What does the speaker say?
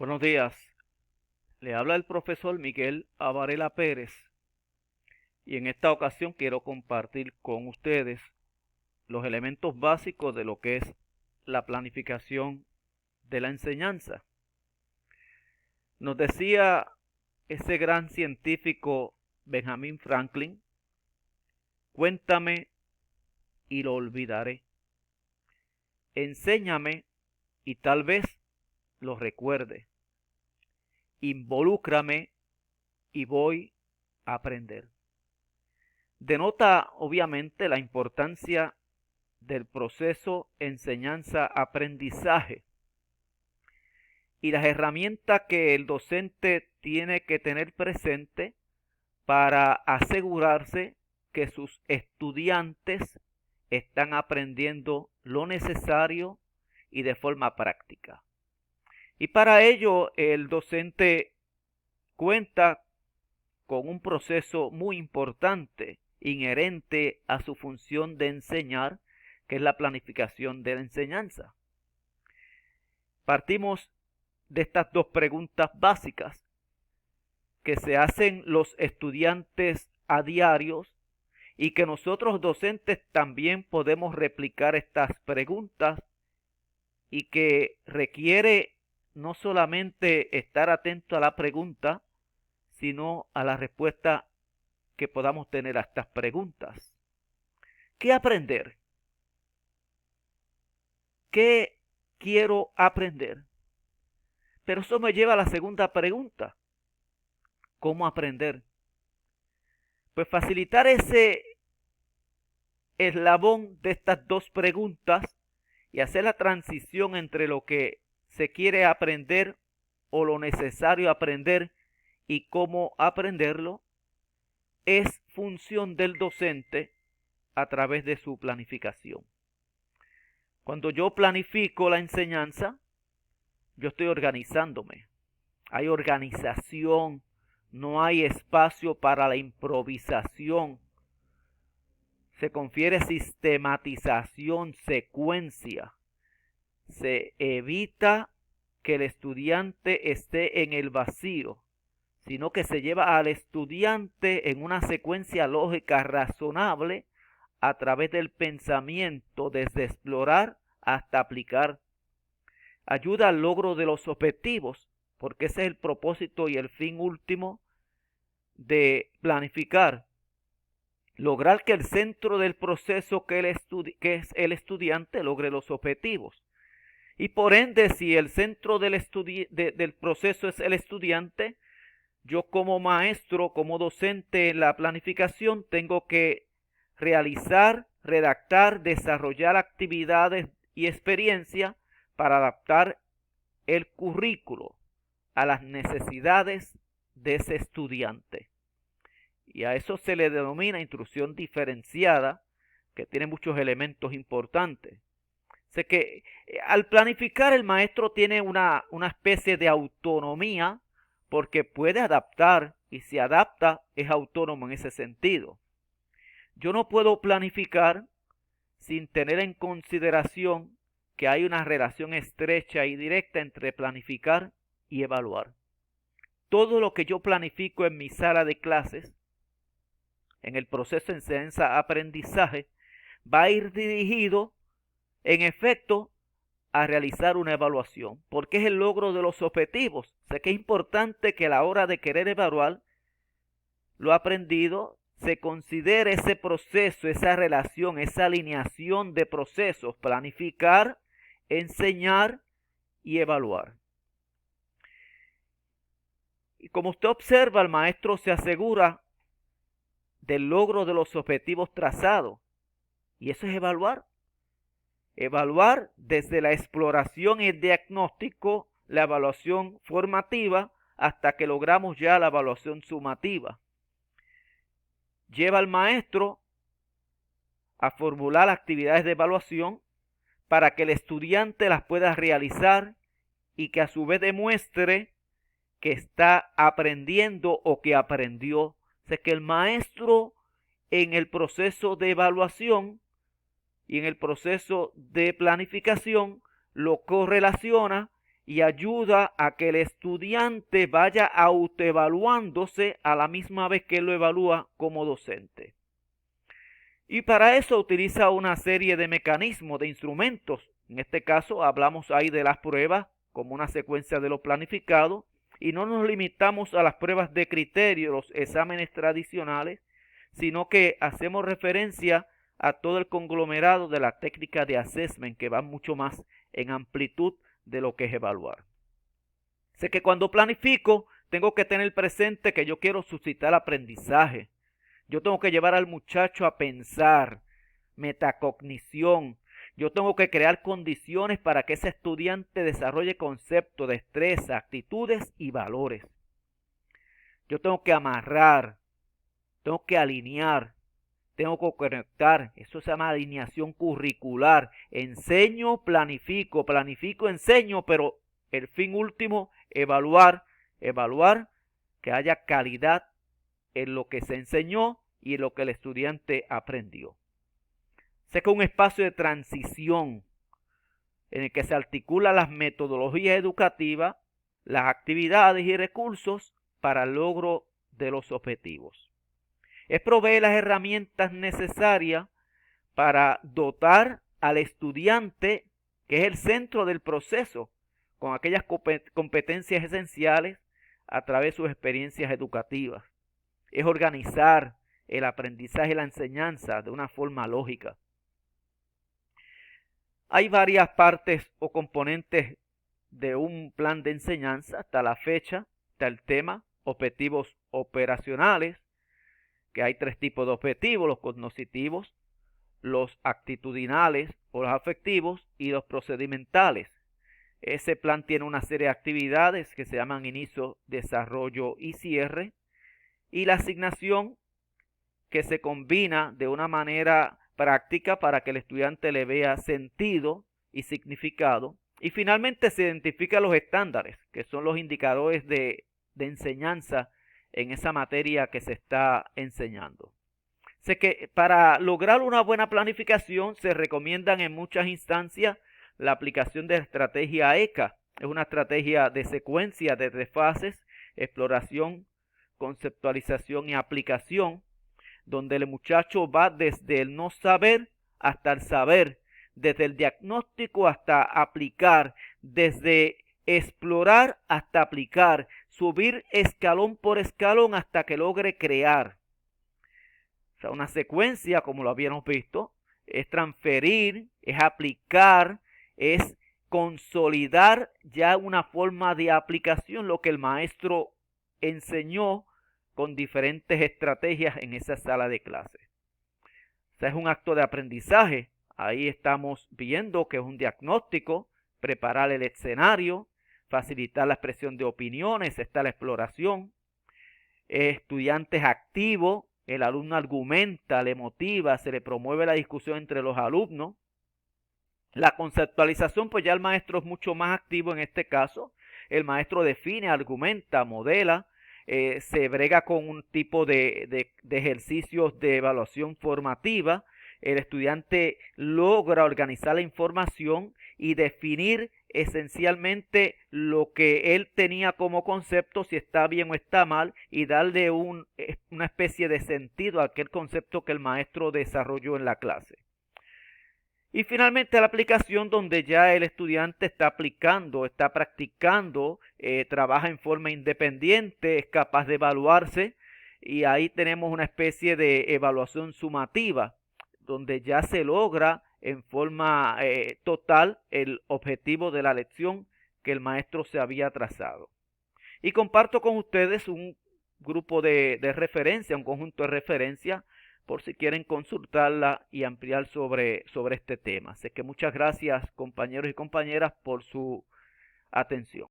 Buenos días, le habla el profesor Miguel Avarela Pérez y en esta ocasión quiero compartir con ustedes los elementos básicos de lo que es la planificación de la enseñanza. Nos decía ese gran científico Benjamin Franklin: cuéntame y lo olvidaré, enséñame y tal vez lo recuerde, involúcrame y voy a aprender. Denota obviamente la importancia del proceso enseñanza-aprendizaje y las herramientas que el docente tiene que tener presente para asegurarse que sus estudiantes están aprendiendo lo necesario y de forma práctica. Y para ello el docente cuenta con un proceso muy importante inherente a su función de enseñar, que es la planificación de la enseñanza. Partimos de estas dos preguntas básicas que se hacen los estudiantes a diario y que nosotros docentes también podemos replicar estas preguntas, y que requiere no solamente estar atento a la pregunta, sino a la respuesta que podamos tener a estas preguntas. ¿Qué aprender? ¿Qué quiero aprender? Pero eso me lleva a la segunda pregunta: ¿cómo aprender? Pues facilitar ese eslabón de estas dos preguntas y hacer la transición entre lo que se quiere aprender o lo necesario aprender y cómo aprenderlo es función del docente a través de su planificación. Cuando yo planifico la enseñanza, yo estoy organizándome. Hay organización, no hay espacio para la improvisación. Se confiere sistematización, secuencia. Se evita que el estudiante esté en el vacío, sino que se lleva al estudiante en una secuencia lógica razonable a través del pensamiento, desde explorar hasta aplicar. Ayuda al logro de los objetivos, porque ese es el propósito y el fin último de planificar. Lograr que el centro del proceso, que es el estudiante, logre los objetivos. Y por ende, si el centro del proceso es el estudiante, yo como maestro, como docente en la planificación, tengo que realizar, redactar, desarrollar actividades y experiencias para adaptar el currículo a las necesidades de ese estudiante. Y a eso se le denomina instrucción diferenciada, que tiene muchos elementos importantes. Sé que al planificar el maestro tiene una especie de autonomía, porque puede adaptar, y si adapta es autónomo en ese sentido. Yo no puedo planificar sin tener en consideración que hay una relación estrecha y directa entre planificar y evaluar. Todo lo que yo planifico en mi sala de clases, en el proceso de enseñanza-aprendizaje, va a ir dirigido, en efecto, a realizar una evaluación, porque es el logro de los objetivos. Sé que es importante que a la hora de querer evaluar lo aprendido, se considere ese proceso, esa relación, esa alineación de procesos: planificar, enseñar y evaluar. Y como usted observa, el maestro se asegura del logro de los objetivos trazados, y eso es evaluar. Evaluar desde la exploración y el diagnóstico, la evaluación formativa, hasta que logramos ya la evaluación sumativa. Lleva al maestro a formular actividades de evaluación para que el estudiante las pueda realizar y que a su vez demuestre que está aprendiendo o que aprendió. O sea, que el maestro en el proceso de evaluación y en el proceso de planificación lo correlaciona y ayuda a que el estudiante vaya autoevaluándose a la misma vez que lo evalúa como docente. Y para eso utiliza una serie de mecanismos, de instrumentos. En este caso hablamos ahí de las pruebas como una secuencia de lo planificado y no nos limitamos a las pruebas de criterio, los exámenes tradicionales, sino que hacemos referencia a todo el conglomerado de la técnica de assessment que va mucho más en amplitud de lo que es evaluar. Sé que cuando planifico tengo que tener presente que yo quiero suscitar aprendizaje. Yo tengo que llevar al muchacho a pensar, metacognición. Yo tengo que crear condiciones para que ese estudiante desarrolle conceptos, destreza, actitudes y valores. Yo tengo que amarrar, tengo que alinear, tengo que conectar. Eso se llama alineación curricular. Enseño, planifico, planifico, enseño, pero el fin último, evaluar que haya calidad en lo que se enseñó y en lo que el estudiante aprendió. Sé que un espacio de transición en el que se articulan las metodologías educativas, las actividades y recursos para el logro de los objetivos. Es proveer las herramientas necesarias para dotar al estudiante, que es el centro del proceso, con aquellas competencias esenciales a través de sus experiencias educativas. Es organizar el aprendizaje y la enseñanza de una forma lógica. Hay varias partes o componentes de un plan de enseñanza hasta la fecha. Está el tema, objetivos operacionales, que hay 3 tipos de objetivos: los cognitivos, los actitudinales o los afectivos y los procedimentales. Ese plan tiene una serie de actividades que se llaman inicio, desarrollo y cierre, y la asignación, que se combina de una manera práctica para que el estudiante le vea sentido y significado. Y finalmente se identifican los estándares, que son los indicadores de enseñanza en esa materia que se está enseñando. Sé que para lograr una buena planificación se recomiendan en muchas instancias la aplicación de la estrategia ECA. Es una estrategia de secuencia de 3 fases: exploración, conceptualización y aplicación, donde el muchacho va desde el no saber hasta el saber, desde el diagnóstico hasta aplicar, desde explorar hasta aplicar, subir escalón por escalón hasta que logre crear. O sea, una secuencia, como lo habíamos visto, es transferir, es aplicar, es consolidar ya una forma de aplicación, lo que el maestro enseñó con diferentes estrategias en esa sala de clases. O sea, es un acto de aprendizaje. Ahí estamos viendo que es un diagnóstico, preparar el escenario, facilitar la expresión de opiniones, está la exploración. Estudiantes activos, el alumno argumenta, le motiva, se le promueve la discusión entre los alumnos. La conceptualización, pues ya el maestro es mucho más activo en este caso. El maestro define, argumenta, modela, se brega con un tipo de ejercicios de evaluación formativa. El estudiante logra organizar la información y definir esencialmente lo que él tenía como concepto, si está bien o está mal, y darle una especie de sentido a aquel concepto que el maestro desarrolló en la clase. Y finalmente la aplicación, donde ya el estudiante está aplicando, está practicando, trabaja en forma independiente, es capaz de evaluarse, y ahí tenemos una especie de evaluación sumativa, donde ya se logra en forma total el objetivo de la lección que el maestro se había trazado. Y comparto con ustedes un grupo de referencia, un conjunto de referencias, por si quieren consultarla y ampliar sobre este tema. Así que muchas gracias, compañeros y compañeras, por su atención.